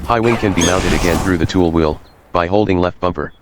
High wing can be mounted again through the tool wheel, by holding left bumper.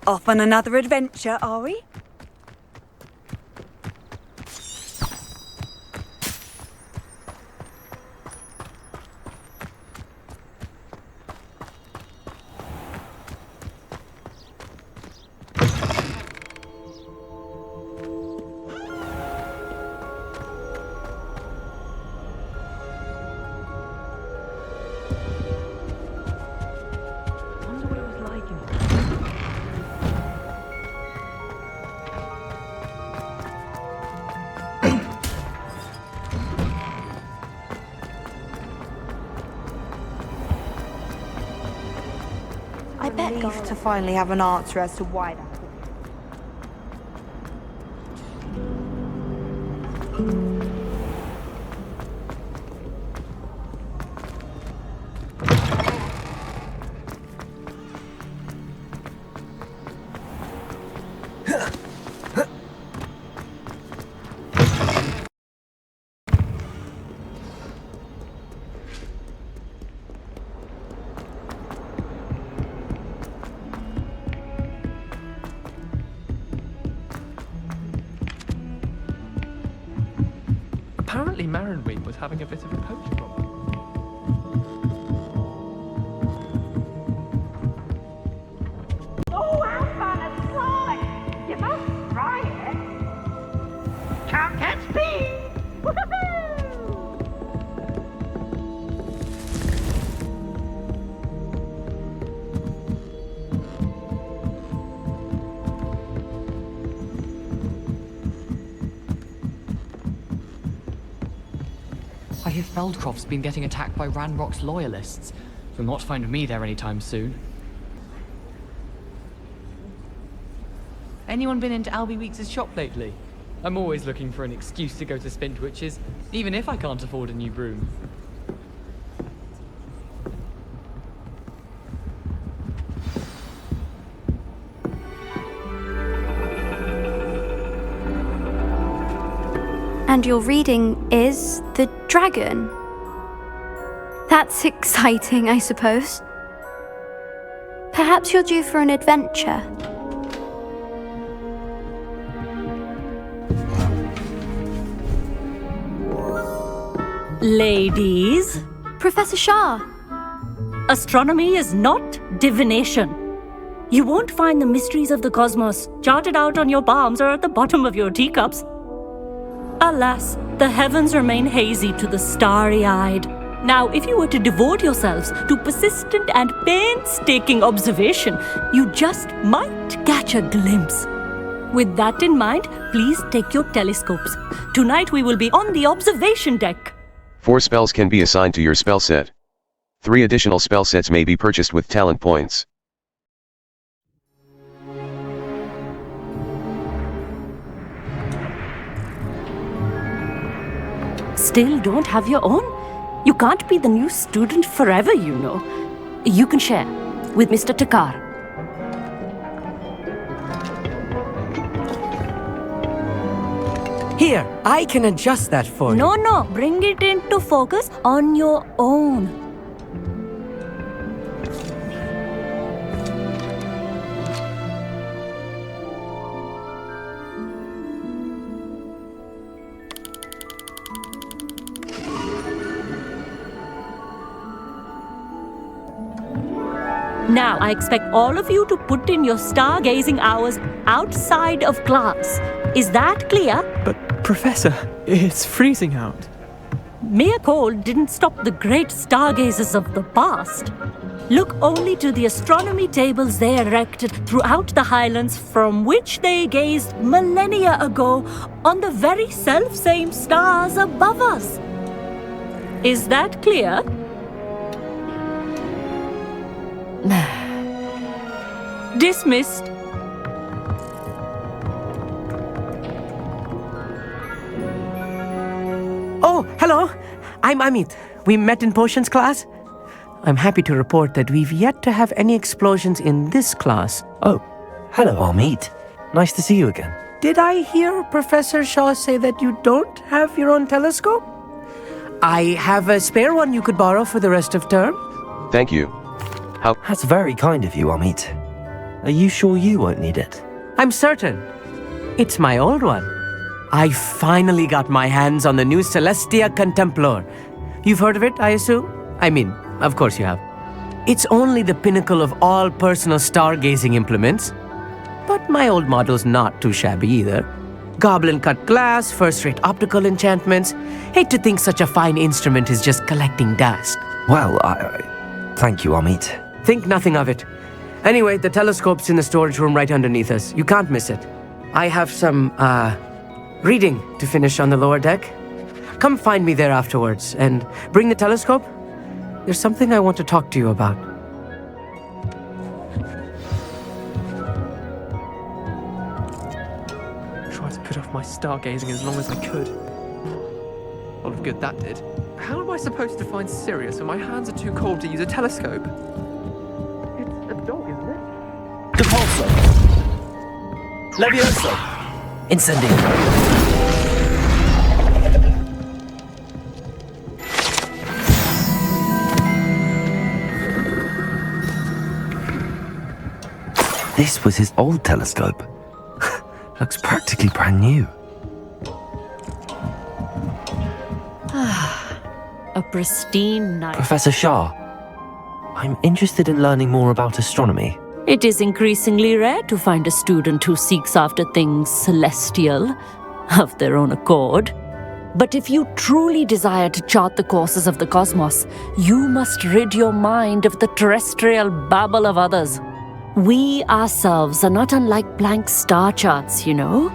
Off on another adventure, are we? Relieved to finally have an answer as to why that. Apparently Marinwing was having a bit of a poach problem. Oh, how fun a slide! You must try it. Can't catch me! Woohoo! I hear Feldcroft's been getting attacked by Ranrock's loyalists. You'll not find me there anytime soon. Anyone been into Albie Weeks' shop lately? I'm always looking for an excuse to go to Spintwitch's, even if I can't afford a new broom. And your reading is The Dragon. That's exciting, I suppose. Perhaps you're due for an adventure. Ladies, Professor Shah. astronomy is not divination. You won't find the mysteries of the cosmos charted out on your palms or at the bottom of your teacups. Alas, the heavens remain hazy to the starry-eyed. Now, if you were to devote yourselves to persistent and painstaking observation, you just might catch a glimpse. With that in mind, please take your telescopes. Tonight we will be on the observation deck. 4 spells can be assigned to your spell set. 3 additional spell sets may be purchased with talent points. Still don't have your own? You can't be the new student forever, you know. You can share with Mr. Takar. Here, I can adjust that for you. No, bring it into focus on your own. Now, I expect all of you to put in your stargazing hours outside of class. Is that clear? But Professor, it's freezing out. Mere cold didn't stop the great stargazers of the past. Look only to the astronomy tables they erected throughout the highlands from which they gazed millennia ago on the very self-same stars above us. Is that clear? Dismissed. Oh, hello. I'm Amit. We met in potions class. I'm happy to report that we've yet to have any explosions in this class. Oh, hello, Amit. Nice to see you again. Did I hear Professor Shaw say that you don't have your own telescope? I have a spare one you could borrow for the rest of term. Thank you. That's very kind of you, Amit. Are you sure you won't need it? I'm certain. It's my old one. I finally got my hands on the new Celestia Contemplar. You've heard of it, I assume? I mean, of course you have. It's only the pinnacle of all personal stargazing implements. But my old model's not too shabby either. Goblin-cut glass, first-rate optical enchantments. Hate to think such a fine instrument is just collecting dust. Well, thank you, Amit. Think nothing of it. Anyway, the telescope's in the storage room right underneath us. You can't miss it. I have some, reading to finish on the lower deck. Come find me there afterwards, and bring the telescope. There's something I want to talk to you about. Tried to put off my stargazing as long as I could. All of good that did. How am I supposed to find Sirius when my hands are too cold to use a telescope? It's a dog, isn't it? Depulso! Levioso! Incendium! This was his old telescope. Looks practically brand new. A pristine night. Professor Shah, I'm interested in learning more about astronomy. It is increasingly rare to find a student who seeks after things celestial, of their own accord. But if you truly desire to chart the courses of the cosmos, you must rid your mind of the terrestrial babble of others. We ourselves are not unlike blank star charts, you know.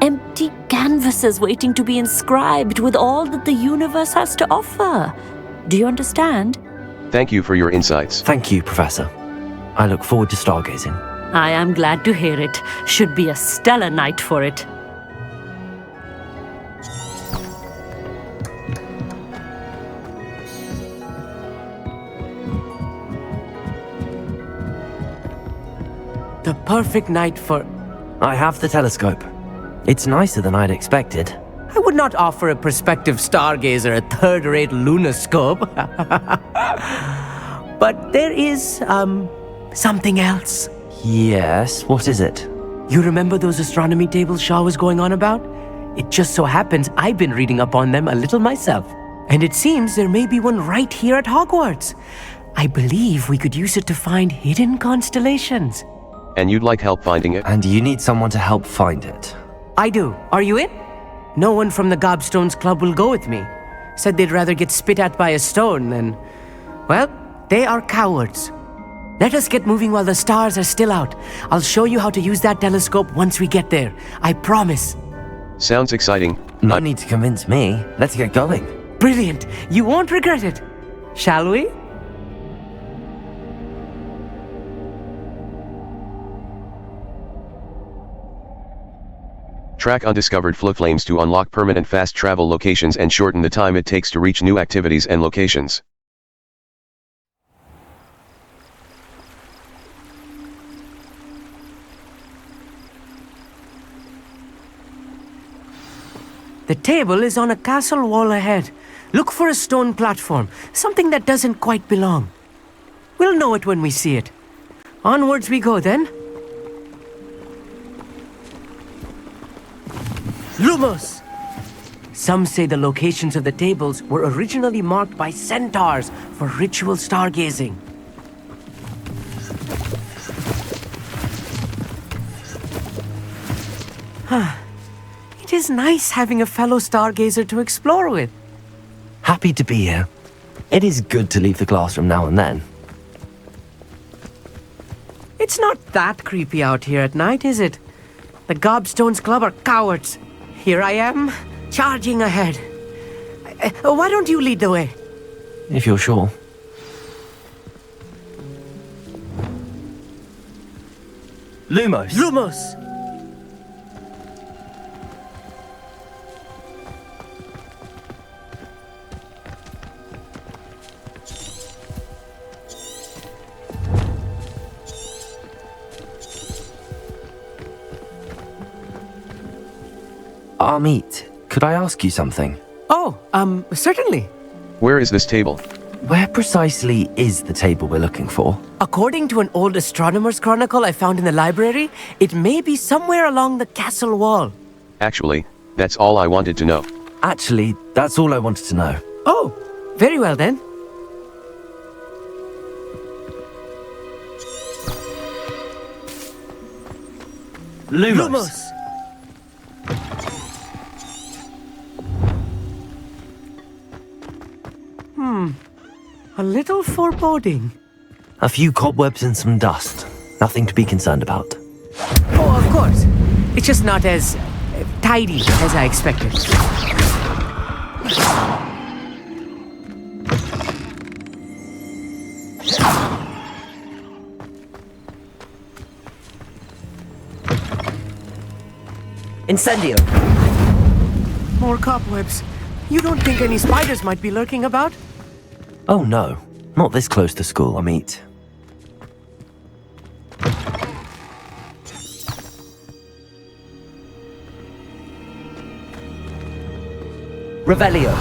Empty canvases waiting to be inscribed with all that the universe has to offer. Do you understand? Thank you for your insights. Thank you, Professor. I look forward to stargazing. I am glad to hear it. Should be a stellar night for it. The perfect night for... I have the telescope. It's nicer than I'd expected. I would not offer a prospective stargazer a third-rate lunoscope. But there is, something else. Yes, what is it? You remember those astronomy tables Shaw was going on about? It just so happens I've been reading up on them a little myself. And it seems there may be one right here at Hogwarts. I believe we could use it to find hidden constellations. And you'd like help finding it? And you need someone to help find it. I do. Are you in? No one from the Gobstones Club will go with me. Said they'd rather get spit at by a stone than... Well, they are cowards. Let us get moving while the stars are still out. I'll show you how to use that telescope once we get there. I promise. Sounds exciting. No need to convince me. Let's get going. Brilliant. You won't regret it. Shall we? Track undiscovered flow flames to unlock permanent fast travel locations and shorten the time it takes to reach new activities and locations. The table is on a castle wall ahead. Look for a stone platform, something that doesn't quite belong. We'll know it when we see it. Onwards we go then. Lumos! Some say the locations of the tables were originally marked by centaurs for ritual stargazing. It is nice having a fellow stargazer to explore with. Happy to be here. It is good to leave the classroom now and then. It's not that creepy out here at night, is it? The Gobstones Club are cowards. Here I am, charging ahead. Why don't you lead the way? If you're sure. Lumos. Lumos! Amit, could I ask you something? Oh, certainly. Where is this table? Where precisely is the table we're looking for? According to an old astronomer's chronicle I found in the library, it may be somewhere along the castle wall. Actually, that's all I wanted to know. Actually, that's all I wanted to know. Oh, very well then. Lumos. A little foreboding. A few cobwebs and some dust. Nothing to be concerned about. Oh, of course. It's just not as tidy as I expected. Incendio! More cobwebs. You don't think any spiders might be lurking about? Oh no, not this close to school, Amit. Revelio.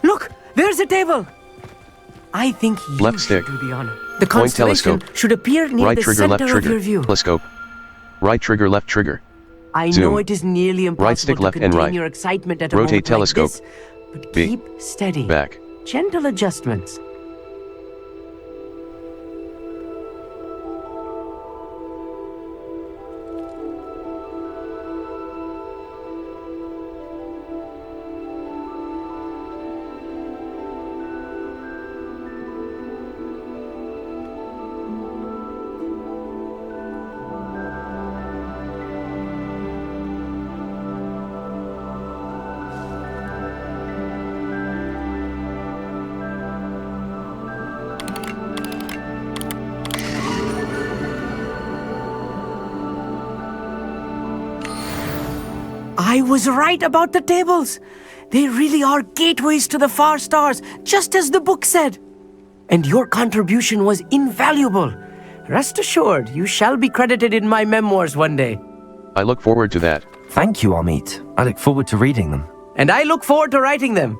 Look, there's a table. I think you Left should stick. do the honor. The Point constellation telescope. should appear near Right the trigger, left center of your trigger. view. Telescope. Right trigger, left trigger. I Zoom. know it is nearly impossible Right stick, to left and contain right. your excitement at a Rotate moment like telescope. this, but B. keep steady. Back. Gentle adjustments. I was right about the tables. They really are gateways to the far stars, just as the book said. And your contribution was invaluable. Rest assured, you shall be credited in my memoirs one day. I look forward to that. Thank you, Amit. I look forward to reading them. And I look forward to writing them.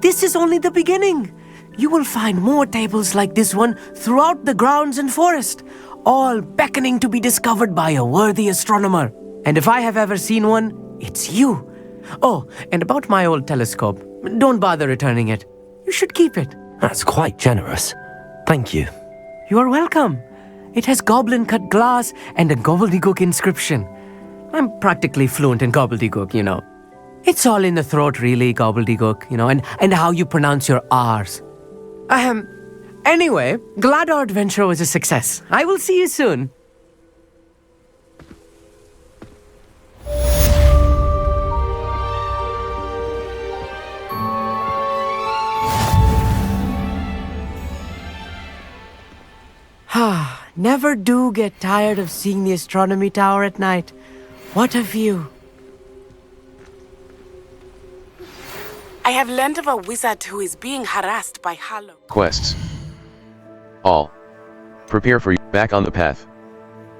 This is only the beginning. You will find more tables like this one throughout the grounds and forest, all beckoning to be discovered by a worthy astronomer. And if I have ever seen one, it's you. Oh, and about my old telescope, don't bother returning it. You should keep it. That's quite generous. Thank you. You are welcome. It has goblin-cut glass and a gobbledygook inscription. I'm practically fluent in gobbledygook, you know. It's all in the throat, really, gobbledygook, you know, and how you pronounce your R's. Anyway, glad our adventure was a success. I will see you soon. Never do get tired of seeing the astronomy tower at night. What a view. I have learned of a wizard who is being harassed by Hollow. Quests. All. Prepare for you. Back on the path.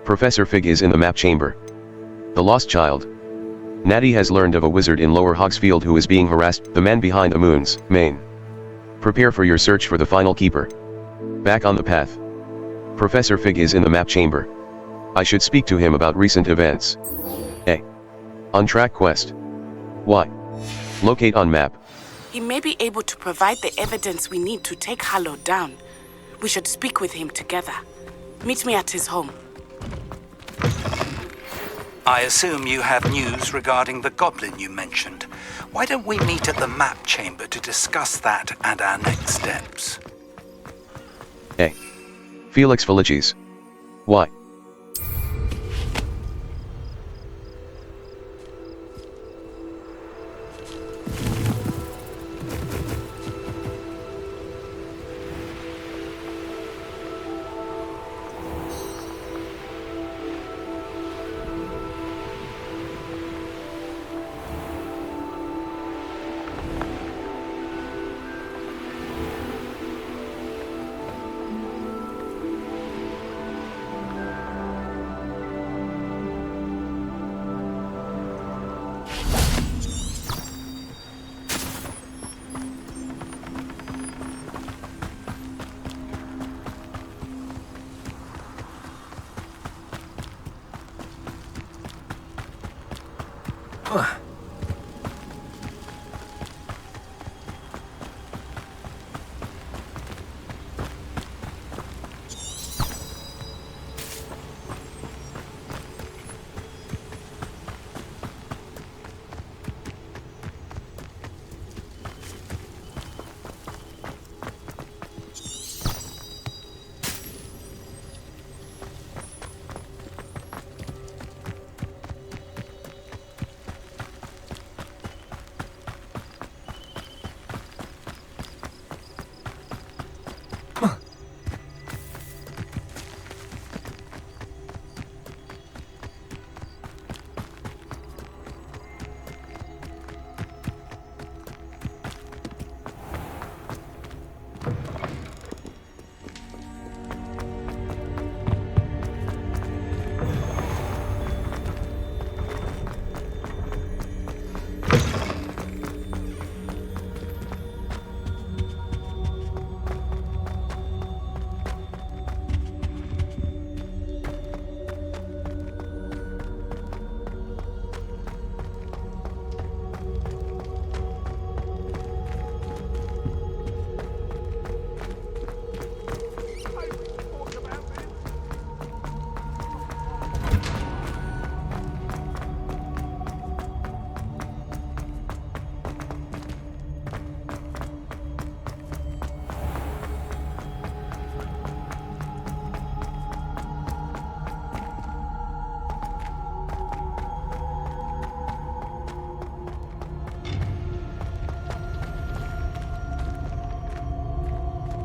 Professor Fig is in the map chamber. The lost child. Natty has learned of a wizard in Lower Hogsfield who is being harassed. The man behind the moons, Maine. Prepare for your search for the final keeper. Back on the path. Professor Fig is in the map chamber. I should speak to him about recent events. A. On track quest. Y. Locate on map. He may be able to provide the evidence we need to take Harlow down. We should speak with him together. Meet me at his home. I assume you have news regarding the goblin you mentioned. Why don't we meet at the map chamber to discuss that and our next steps? Hey. Felix Felicis. Why?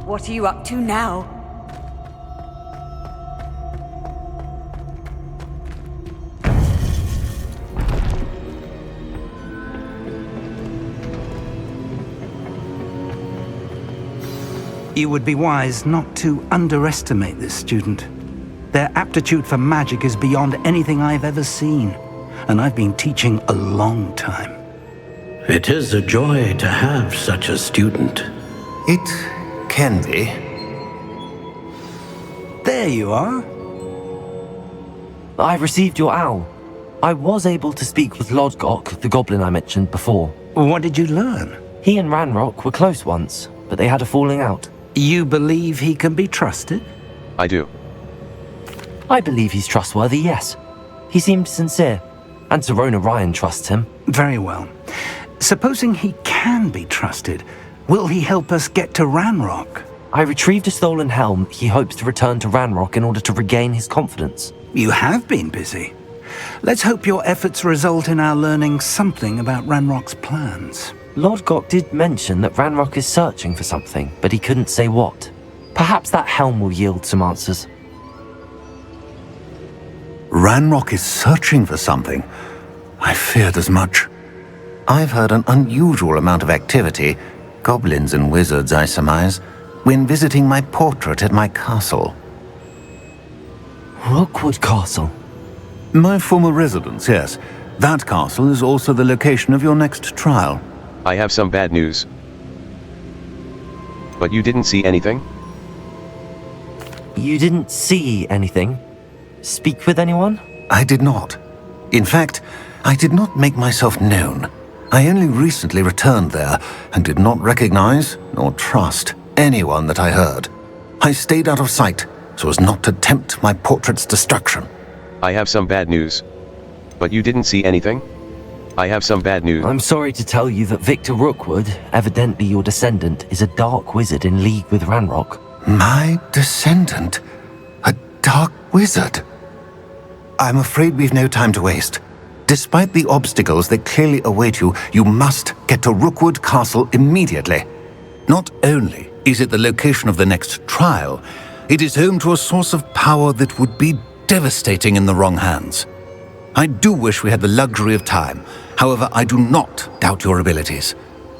What are you up to now? You would be wise not to underestimate this student. Their aptitude for magic is beyond anything I've ever seen, and I've been teaching a long time. It is a joy to have such a student. It can be. There you are. I received your owl. I was able to speak with Lodgok, the goblin I mentioned before. What did you learn? He and Ranrock were close once, but they had a falling out. You believe he can be trusted? I do. I believe he's trustworthy, yes. He seemed sincere, and Serona Ryan trusts him. Very well. Supposing he can be trusted, will he help us get to Ranrock? I retrieved a stolen helm. He hopes to return to Ranrock in order to regain his confidence. You have been busy. Let's hope your efforts result in our learning something about Ranrock's plans. Lodgok did mention that Ranrock is searching for something, but he couldn't say what. Perhaps that helm will yield some answers. Ranrock is searching for something. I feared as much. I've heard an unusual amount of activity, goblins and wizards, I surmise, when visiting my portrait at my castle. Rookwood Castle? My former residence, yes. That castle is also the location of your next trial. I have some bad news. But you didn't see anything? You didn't see anything? Speak with anyone? I did not. In fact, I did not make myself known. I only recently returned there and did not recognize nor trust anyone that I heard. I stayed out of sight so as not to tempt my portrait's destruction. I have some bad news. But you didn't see anything? I have some bad news. I'm sorry to tell you that Victor Rookwood, evidently your descendant, is a dark wizard in league with Ranrock. My descendant? A dark wizard? I'm afraid we've no time to waste. Despite the obstacles that clearly await you, you must get to Rookwood Castle immediately. Not only is it the location of the next trial, it is home to a source of power that would be devastating in the wrong hands. I do wish we had the luxury of time. However, I do not doubt your abilities.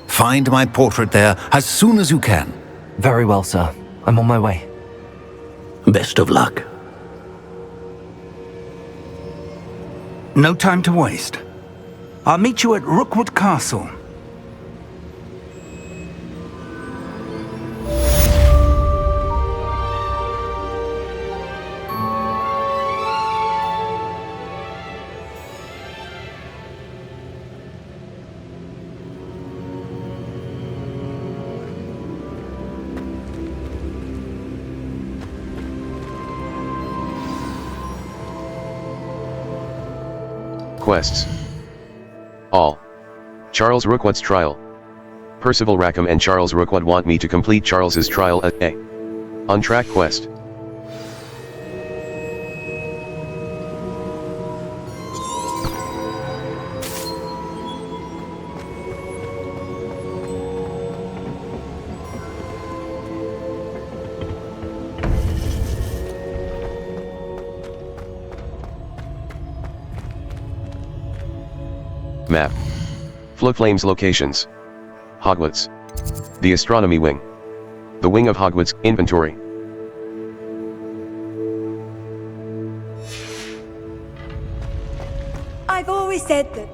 Find my portrait there as soon as you can. Very well, sir. I'm on my way. Best of luck. No time to waste. I'll meet you at Rookwood Castle. Quests. All. Charles Rookwood's trial. Percival Rackham and Charles Rookwood want me to complete Charles's trial at A. On-track quest. Map. Flowflame's locations. Hogwarts. The Astronomy Wing. The Wing of Hogwarts. Inventory. I've always said that.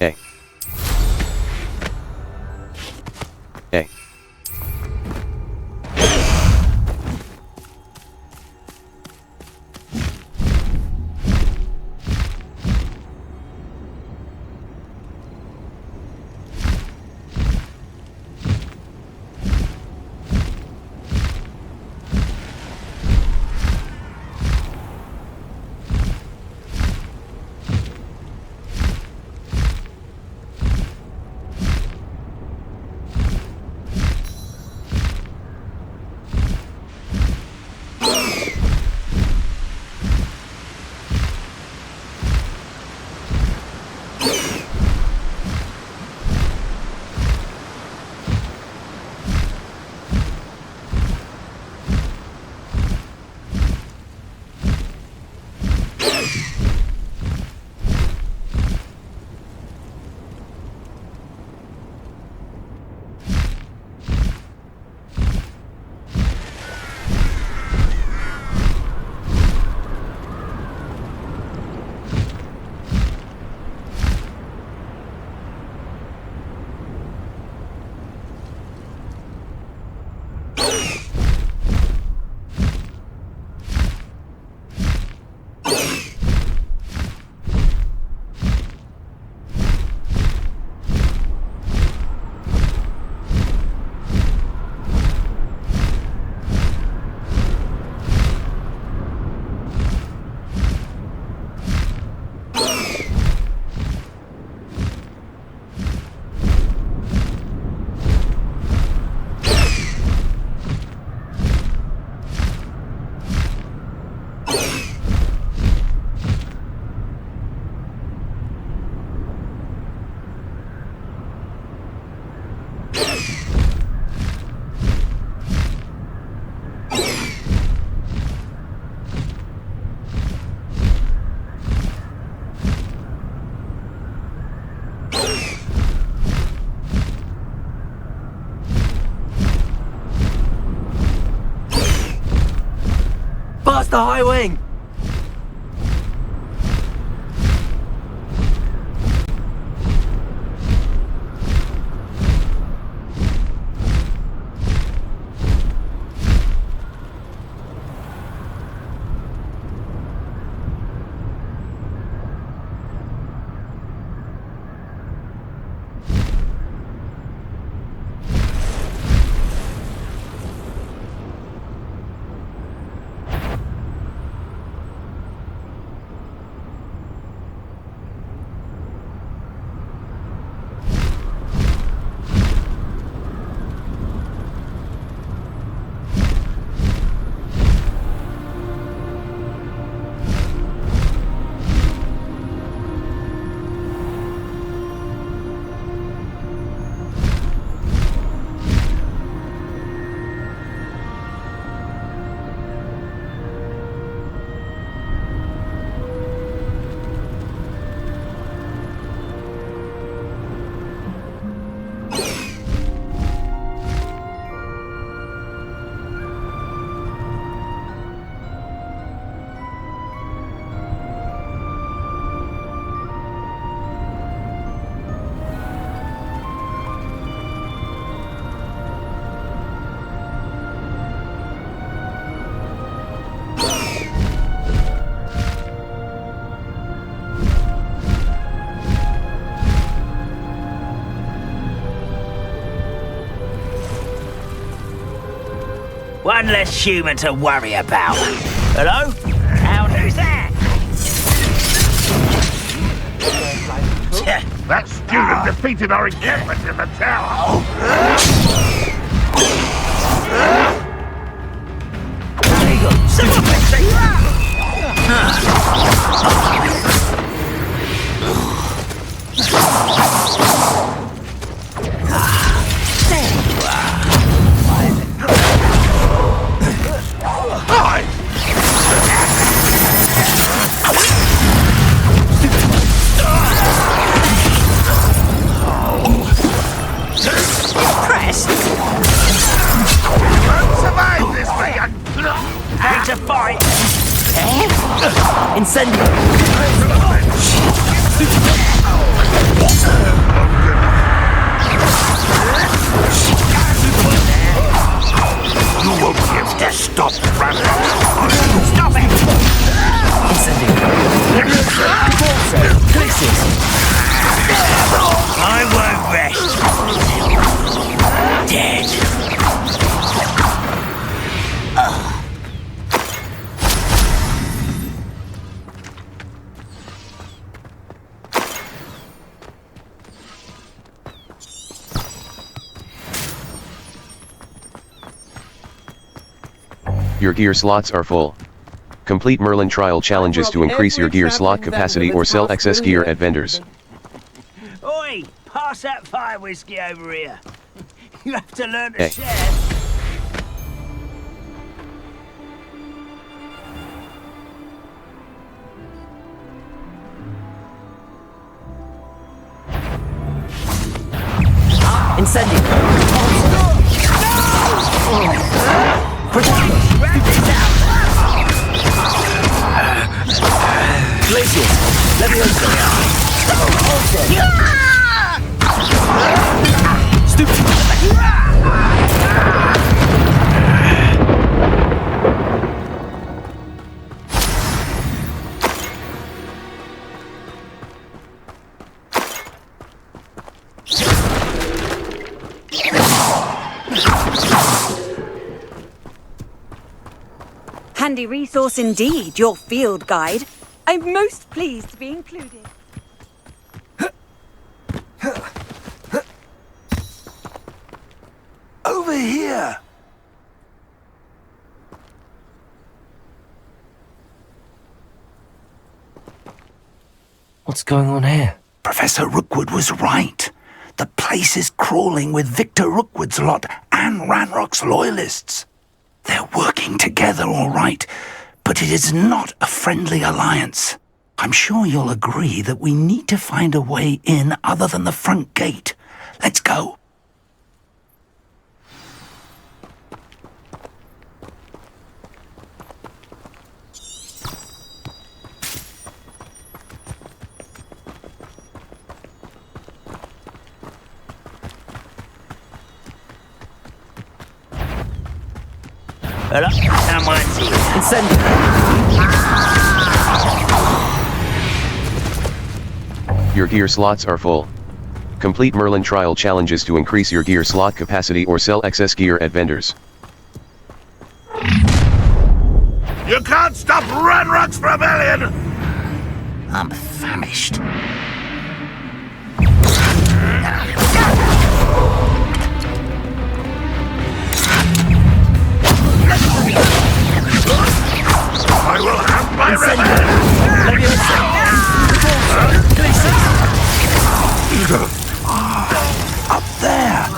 A. A. That's the High Wing! One less human to worry about. Hello? How does that? That student defeated our encampment in the tower. To fight! Incendio! You won't be able to stop Ranrock! Stop it! Incendio! Places! I won't rest! Dead! Your gear slots are full. Complete Merlin trial challenges to increase your gear slot capacity or sell excess gear at vendors. Oi! Pass that fire whiskey over here. You have to learn to Hey. share. Incendio! Glaciers! Leviosa! Stupid! Handy resource indeed, your field guide. I'm most pleased to be included. Over here! What's going on here? Professor Rookwood was right. The place is crawling with Victor Rookwood's lot and Ranrock's loyalists. They're working together all right, but it is not a friendly alliance. I'm sure you'll agree that we need to find a way in other than the front gate. Let's go. Your gear slots are full. Complete Merlin trial challenges to increase your gear slot capacity or sell excess gear at vendors. You can't stop Ranrock's rebellion! I'm famished. I will have my Up there!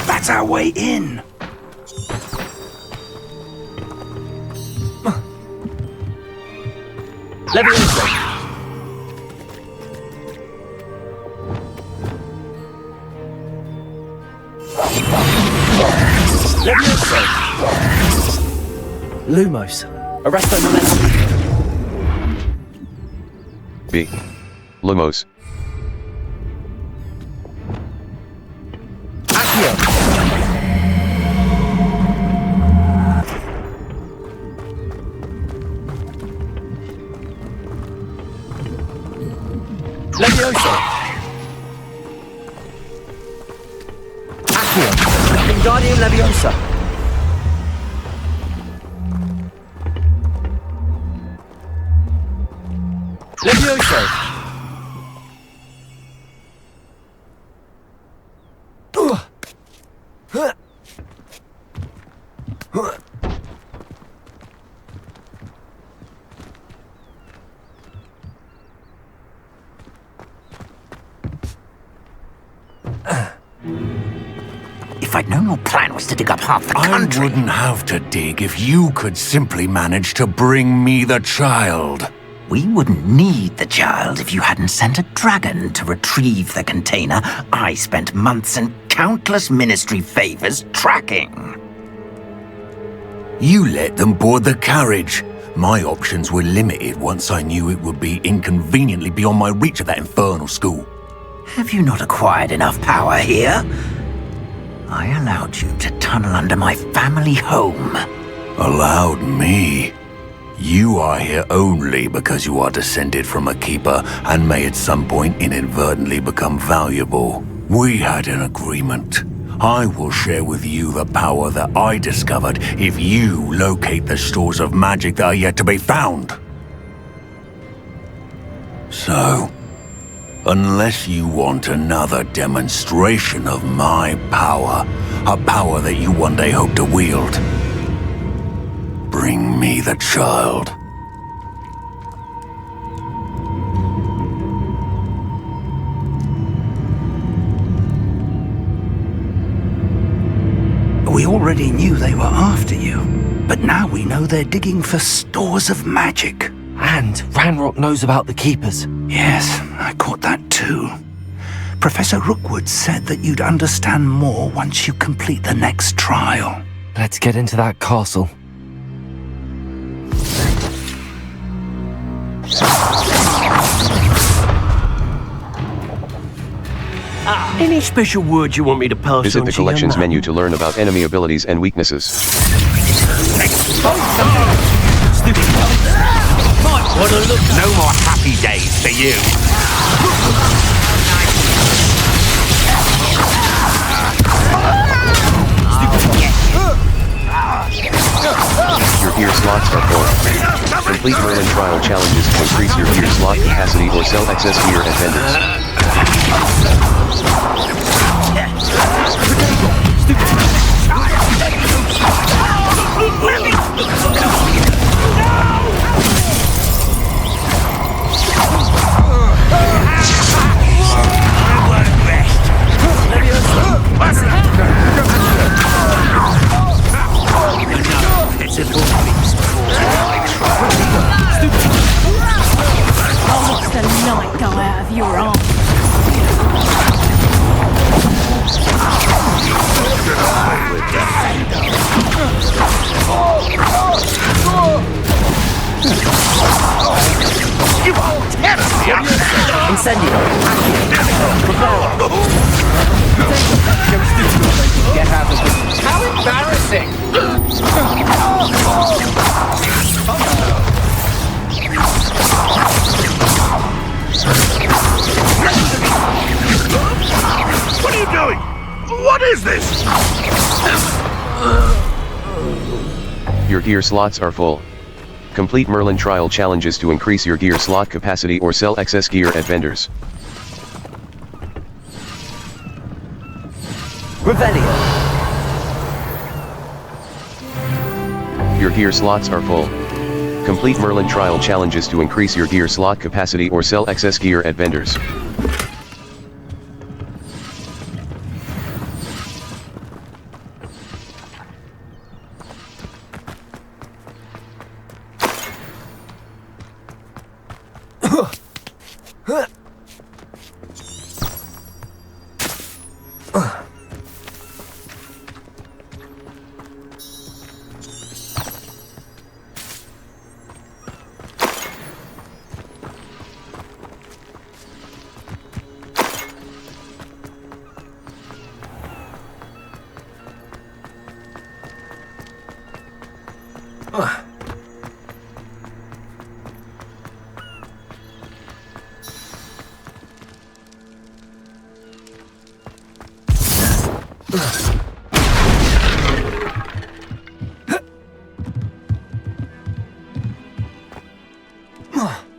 That's our way in! Lumos. Arresto momentum. B. Lumos. Leviosa. Accio. Wingardium Leviosa. Leviosa. If I'd known your plan was to dig up half the country... I wouldn't have to dig if you could simply manage to bring me the child. We wouldn't need the child if you hadn't sent a dragon to retrieve the container I spent months and countless ministry favors tracking. You let them board the carriage. My options were limited once I knew it would be inconveniently beyond my reach at that infernal school. Have you not acquired enough power here? I allowed you to tunnel under my family home. Allowed me? You are here only because you are descended from a keeper and may at some point inadvertently become valuable. We had an agreement. I will share with you the power that I discovered if you locate the stores of magic that are yet to be found. So, unless you want another demonstration of my power, a power that you one day hope to wield, bring me the child. We already knew they were after you, but now we know they're digging for stores of magic. And Ranrock knows about the Keepers. Yes, I caught that too. Professor Rookwood said that you'd understand more once you complete the next trial. Let's get into that castle. Any special words you want me to pass on? Visit the to your collections mum? menu to learn about enemy abilities and weaknesses. No more happy days for you. Your gear slots are full. Complete Merlin trial challenges to increase your gear slot capacity or sell excess gear at vendors. I'll watch the light go out of your arm. You won't tear me up! Incendio! Get out of this. How embarrassing! Your gear slots are full. Complete Merlin trial challenges to increase your gear slot capacity or sell excess gear at vendors. Revelio. Your gear slots are full. Complete Merlin trial challenges to increase your gear slot capacity or sell excess gear at vendors.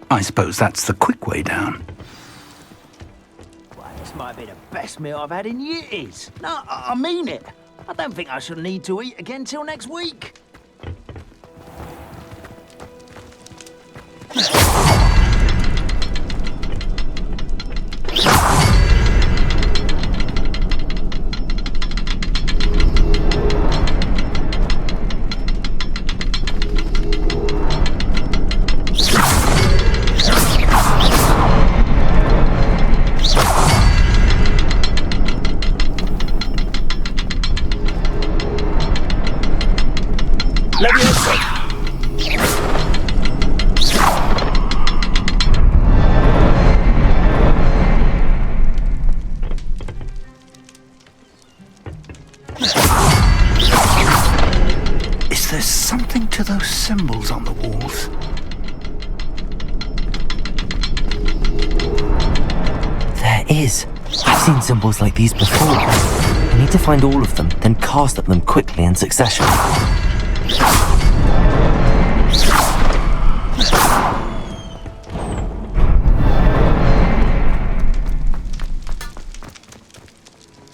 I suppose that's the quick way down. Well, this might be the best meal I've had in years. No, I mean it. I don't think I shall need to eat again till next week. Is there something to those symbols on the walls? There is. I've seen symbols like these before. I need to find all of them, then cast at them quickly in succession.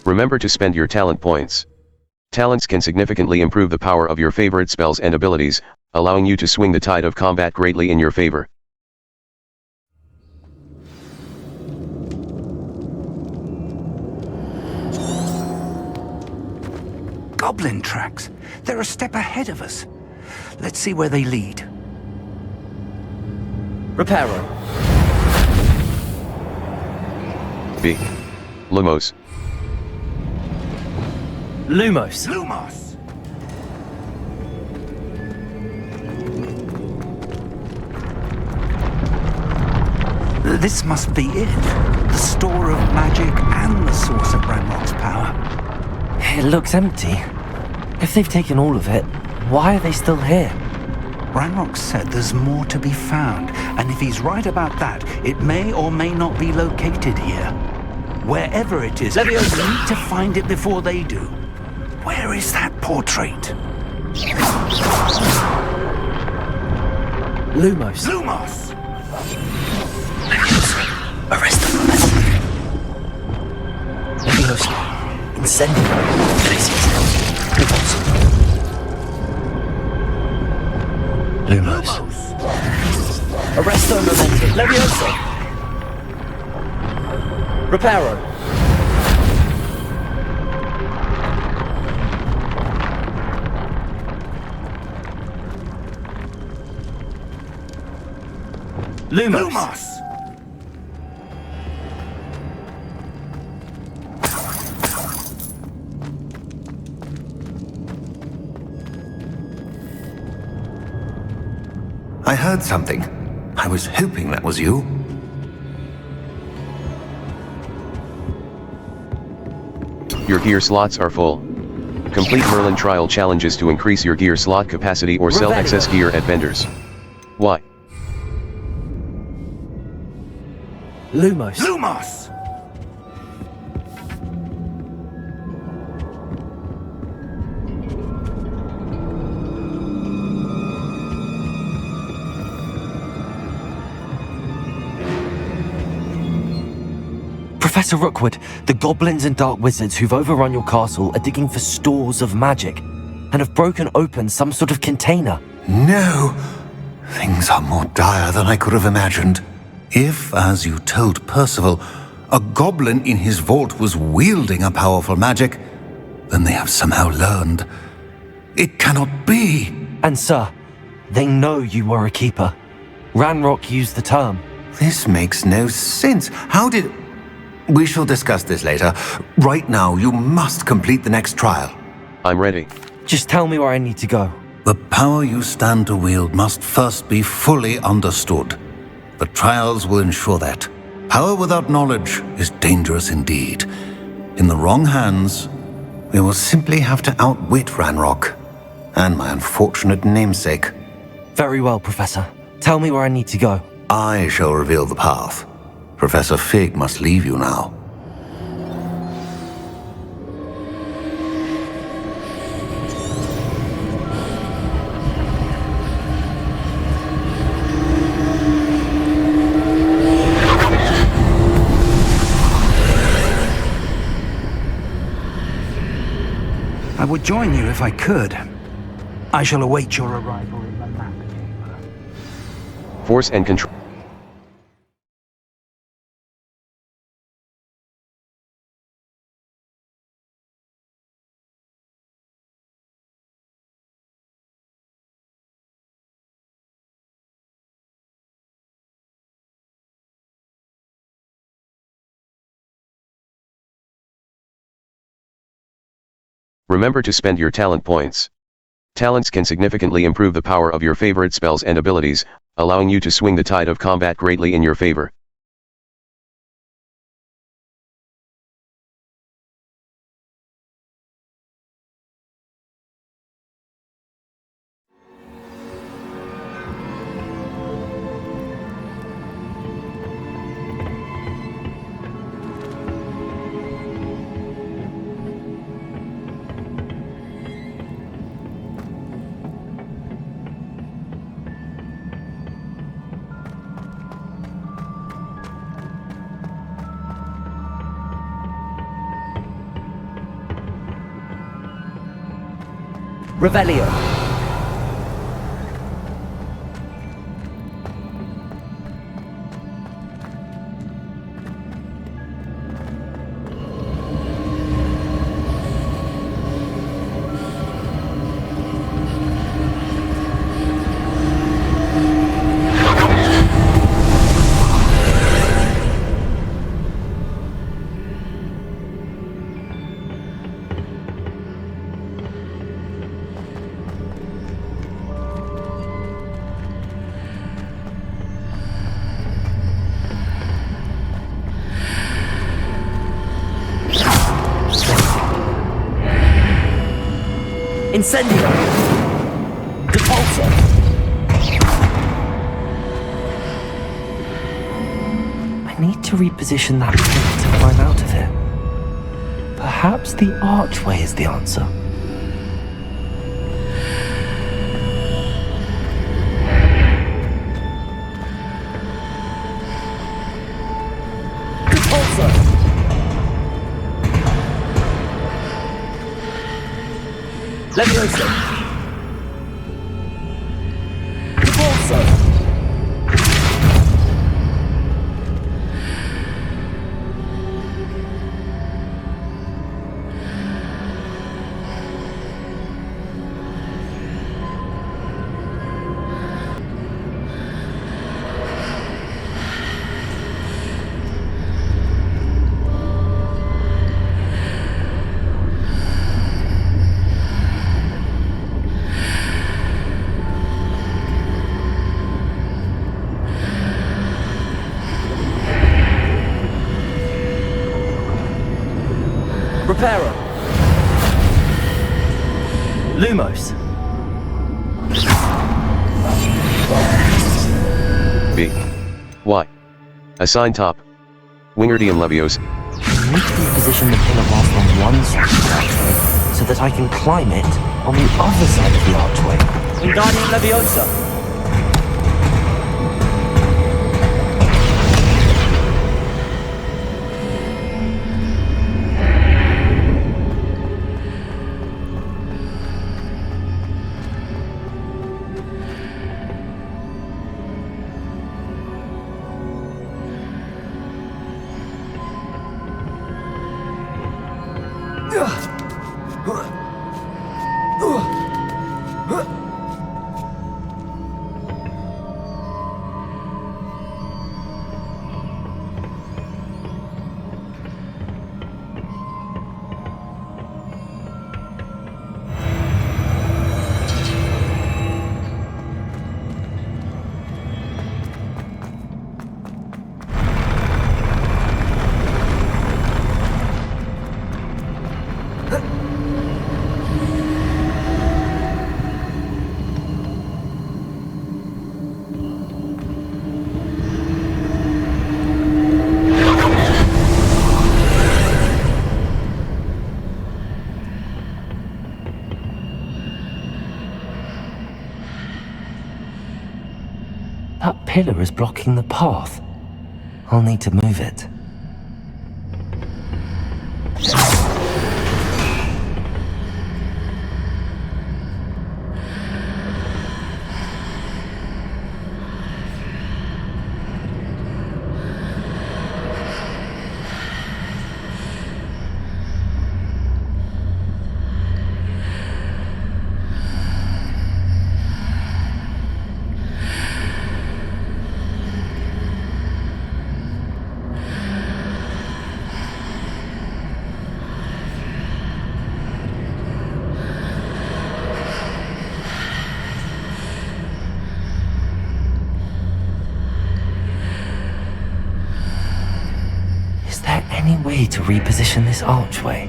Remember to spend your talent points. Talents can significantly improve the power of your favorite spells and abilities, allowing you to swing the tide of combat greatly in your favor. Goblin tracks. They're a step ahead of us. Let's see where they lead. Reparo. B. Lumos. Lumos. Lumos! This must be it. The store of magic and the source of Ranrock's power. It looks empty. If they've taken all of it, why are they still here? Ranrock said there's more to be found, and if he's right about that, it may or may not be located here. Wherever it is, we need to find it before they do. Where is that portrait? Lumos. Lumos! Arrest them. Leviosa. Incendio. Lumos. Arresto Memento. Leviosa. Reparo. Lumos. Lumos! I heard something. I was hoping that was you. Your gear slots are full. Complete Merlin trial challenges to increase your gear slot capacity or sell excess gear at vendors. Why? Lumos. Lumos! Professor Rookwood, the goblins and dark wizards who've overrun your castle are digging for stores of magic and have broken open some sort of container. No! Things are more dire than I could have imagined. If, as you told Percival, a goblin in his vault was wielding a powerful magic, then they have somehow learned. It cannot be! And sir, they know you were a keeper. Ranrock used the term. This makes no sense. How did... We shall discuss this later. Right now, you must complete the next trial. I'm ready. Just tell me where I need to go. The power you stand to wield must first be fully understood. The trials will ensure that. Power without knowledge is dangerous indeed. In the wrong hands, we will simply have to outwit Ranrock and my unfortunate namesake. Very well, Professor. Tell me where I need to go. I shall reveal the path. Professor Fig must leave you now. I would join you if I could. I shall await your arrival in the map chamber. Force and control. Remember to spend your talent points. Talents can significantly improve the power of your favorite spells and abilities, allowing you to swing the tide of combat greatly in your favor. Revelio. Incendio! Depulso! I need to reposition that pit to climb out of here. Perhaps the archway is the answer. Depulso! Leviosa! Depulso! Reparo. Lumos. B. Y. Assign top. Wingardium Leviosa. I need to reposition the pillar whilst on one side of the archway, so that I can climb it on the other side of the archway. Wingardium Leviosa. pillar is blocking the path. I'll need to move it. Any way to reposition this archway?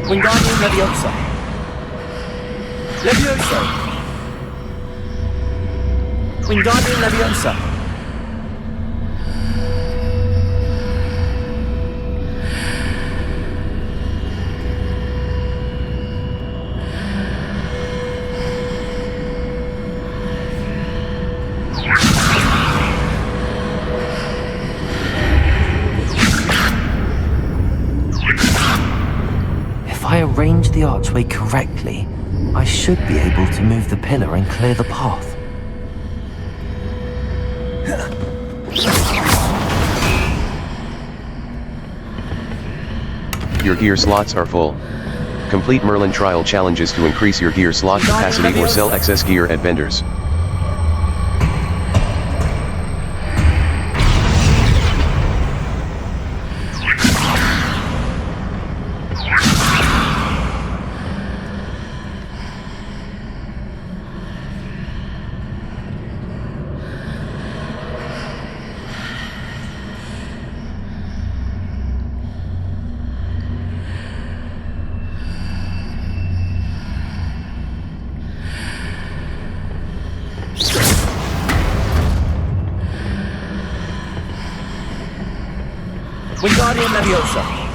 Wingardium Leviosa. Leviosa. Wingardium Leviosa. If I arrange the archway correctly, I should be able to move the pillar and clear the path. Your gear slots are full. Complete Merlin trial challenges to increase your gear slot capacity or sell excess gear at vendors. Wingardium Leviosa.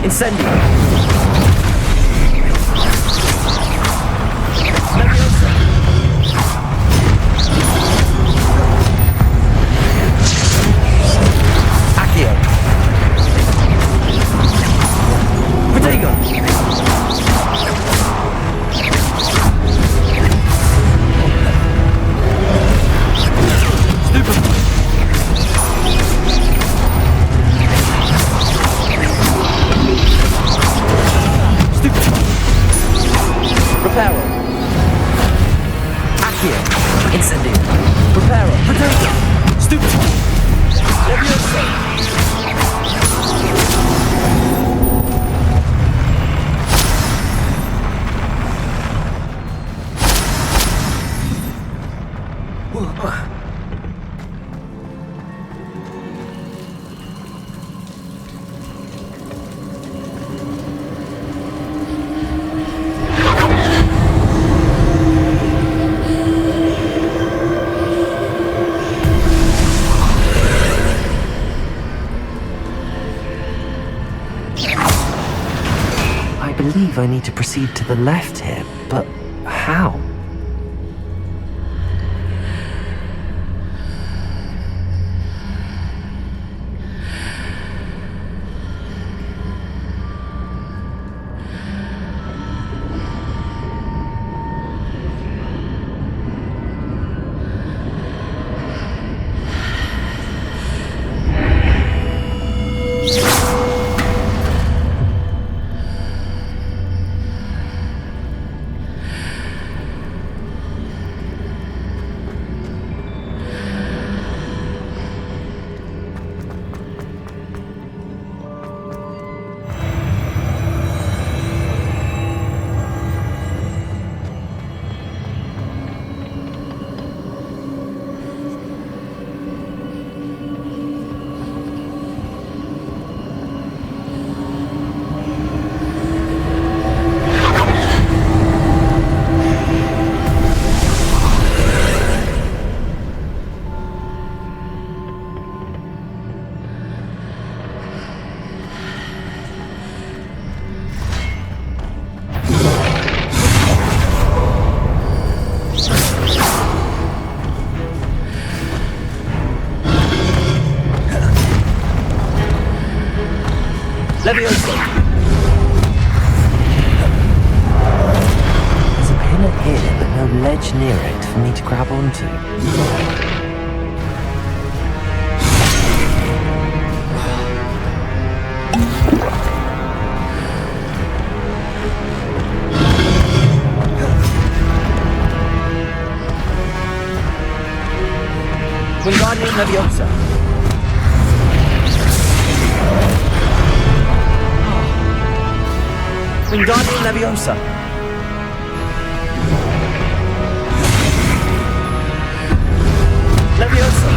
Incendio. Leviosa. Accio. Protagonist. Reparo. Accio. Incendio. Reparo. Potato. Stupid. Leviosa. I believe I need to proceed to the left here, but how? Leviosa! There's a pillar here, but no ledge near it for me to grab onto. Wingardium Leviosa! Wingardium Leviosa! Leviosa!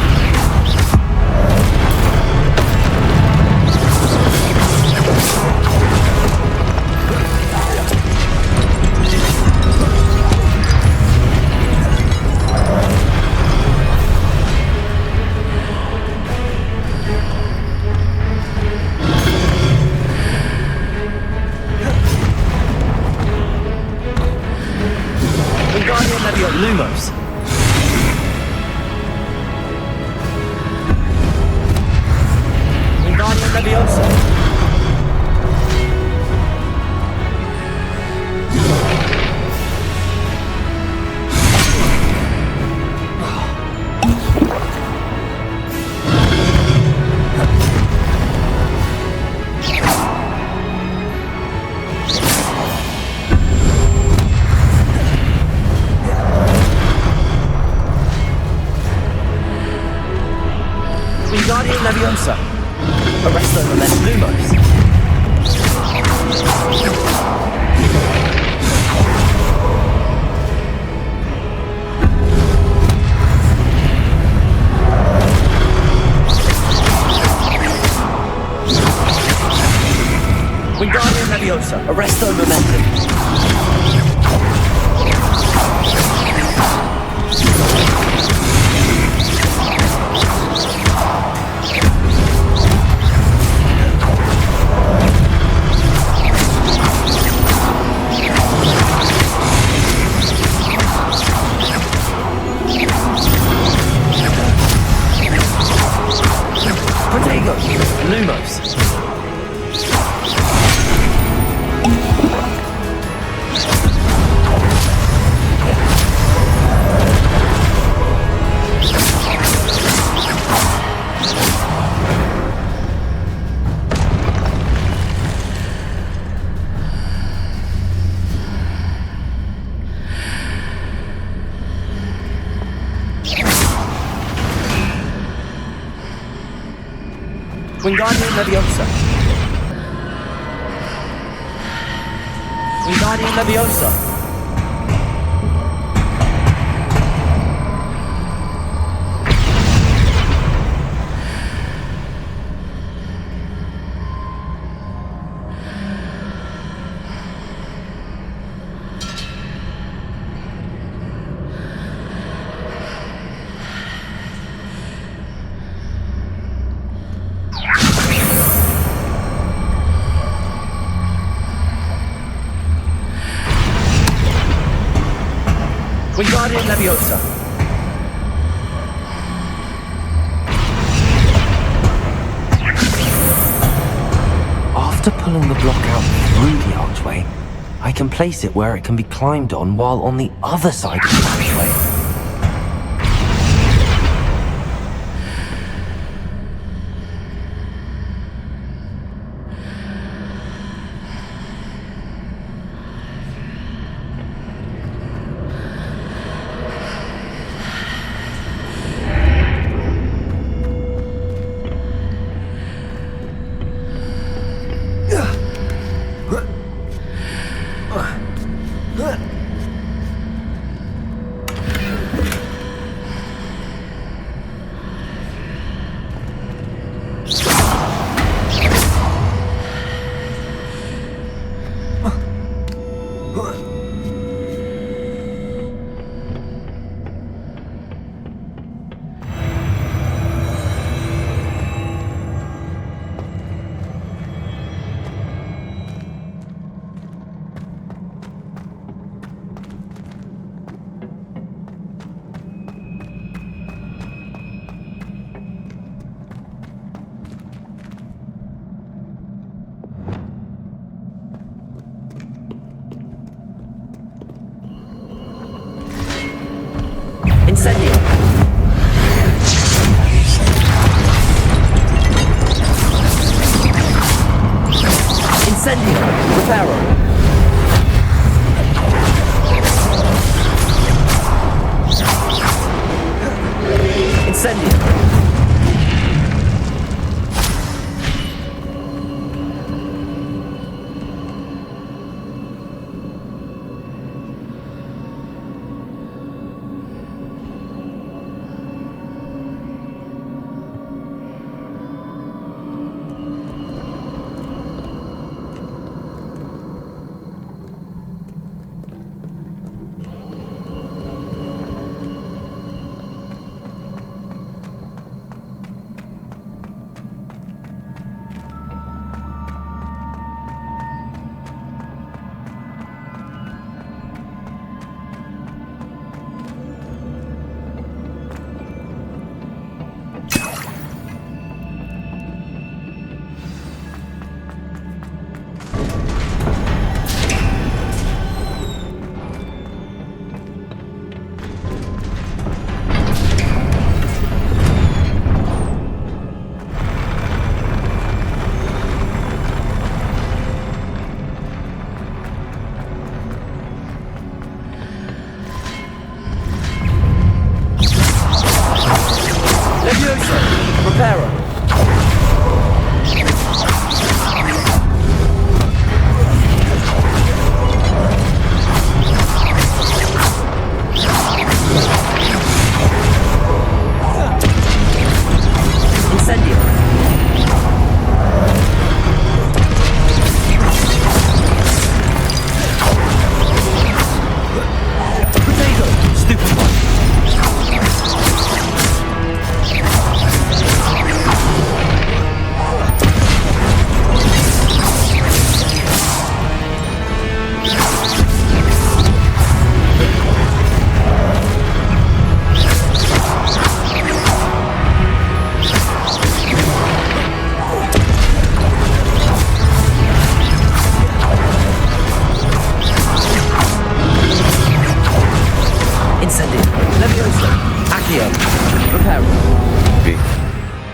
Lumos. Wingardium Leviosa. Wingardium Leviosa. Arresto Memento Lumos. Wingardium Leviosa. Arresto Momentum. Lumos. Wingardium Leviosa. Wingardium Leviosa. Wingardium Leviosa. After pulling the block out through the archway, I can place it where it can be climbed on while on the other side of the archway. Incendio.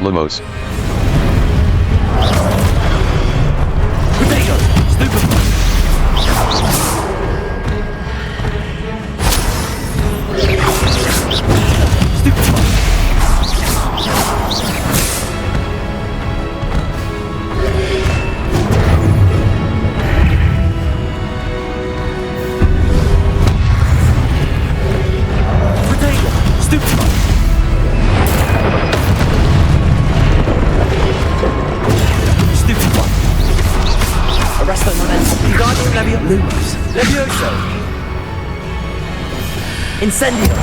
Lumos. Potato! Stupefy! Lumos. Levioso. Incendio.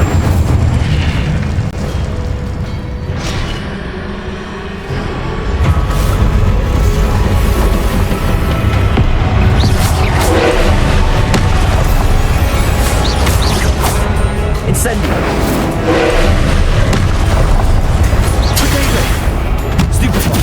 Incendio. Potato. Stupefy.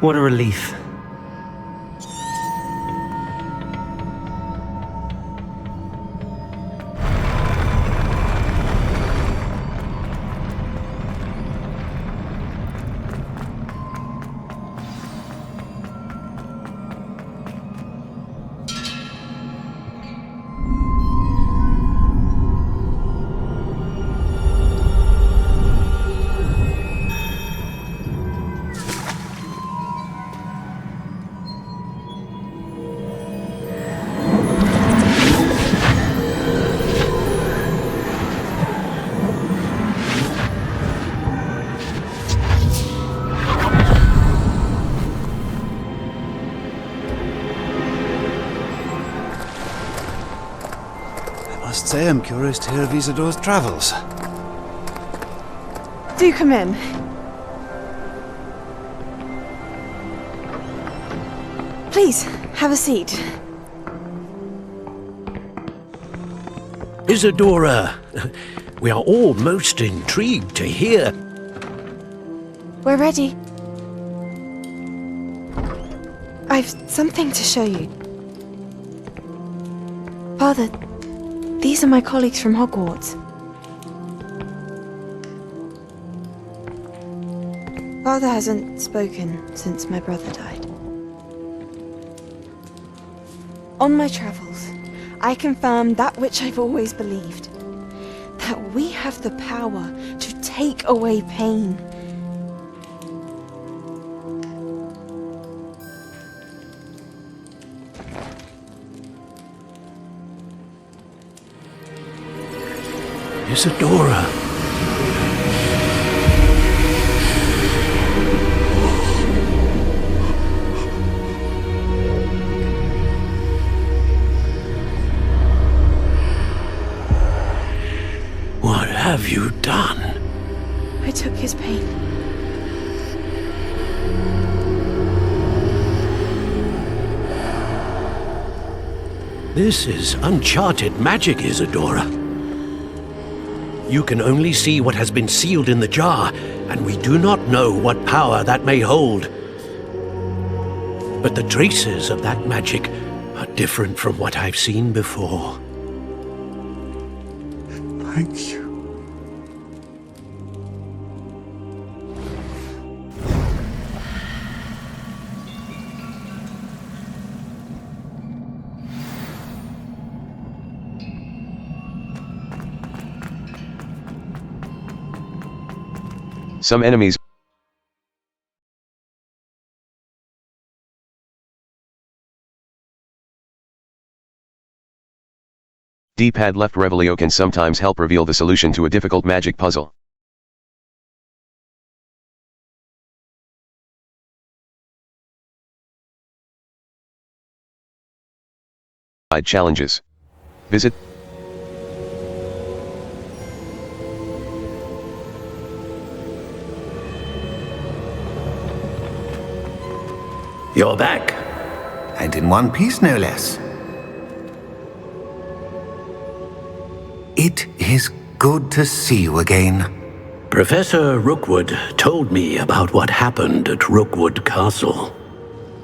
What a relief. I must say I'm curious to hear of Isadore's travels. Do come in. Please, have a seat. Isadora, we are all most intrigued to hear. We're ready. I've something to show you. Father, these are my colleagues from Hogwarts. Father hasn't spoken since my brother died. On my travels, I confirmed that which I've always believed. That we have the power to take away pain. Isadora. What have you done? I took his pain. This is uncharted magic, Isadora. You can only see what has been sealed in the jar, and we do not know what power that may hold. But the traces of that magic are different from what I've seen before. Thank you. Some enemies D-pad left Revelio can sometimes help reveal the solution to a difficult magic puzzle. Challenges. Visit You're back. And in one piece, no less. It is good to see you again. Professor Rookwood told me about what happened at Rookwood Castle.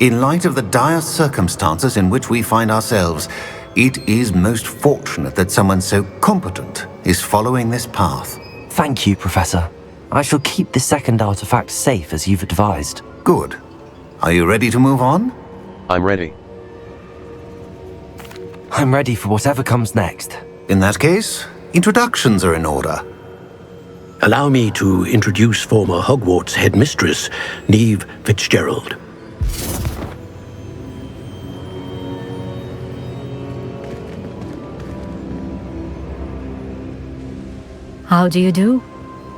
In light of the dire circumstances in which we find ourselves, it is most fortunate that someone so competent is following this path. Thank you, Professor. I shall keep the second artifact safe as you've advised. Good. Are you ready to move on? I'm ready. I'm ready for whatever comes next. In that case, introductions are in order. Allow me to introduce former Hogwarts headmistress, Neve Fitzgerald. How do you do?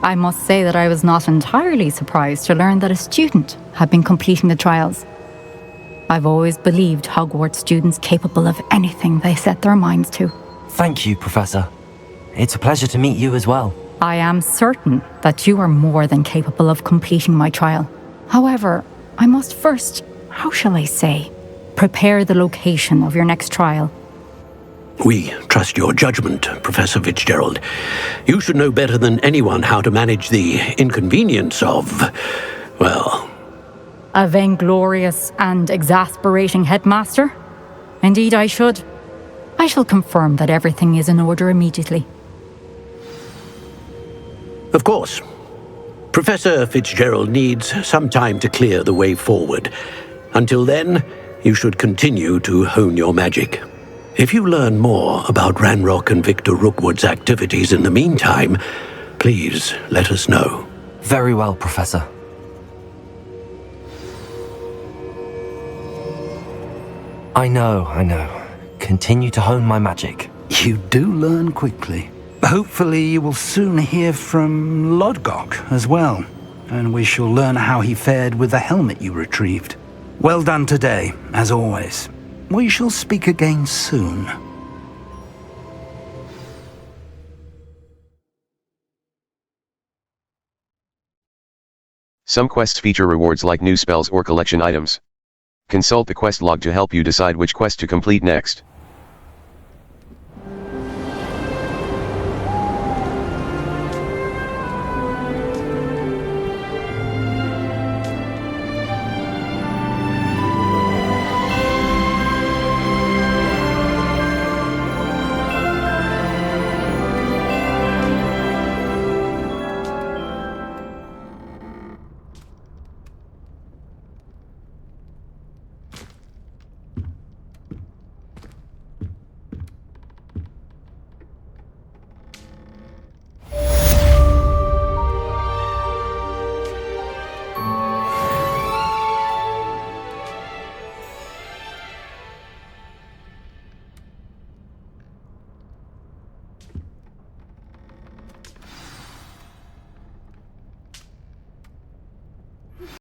I must say that I was not entirely surprised to learn that a student had been completing the trials. I've always believed Hogwarts students capable of anything they set their minds to. Thank you, Professor. It's a pleasure to meet you as well. I am certain that you are more than capable of completing my trial. However, I must first, how shall I say, prepare the location of your next trial. We trust your judgment, Professor Fitzgerald. You should know better than anyone how to manage the inconvenience of, well... A vainglorious and exasperating headmaster? Indeed I should. I shall confirm that everything is in order immediately. Of course. Professor Fitzgerald needs some time to clear the way forward. Until then, you should continue to hone your magic. If you learn more about Ranrock and Victor Rookwood's activities in the meantime, please let us know. Very well, Professor. I know. Continue to hone my magic. You do learn quickly. Hopefully you will soon hear from Lodgok as well, and we shall learn how he fared with the helmet you retrieved. Well done today, as always. We shall speak again soon. Some quests feature rewards like new spells or collection items. Consult the quest log to help you decide which quest to complete next.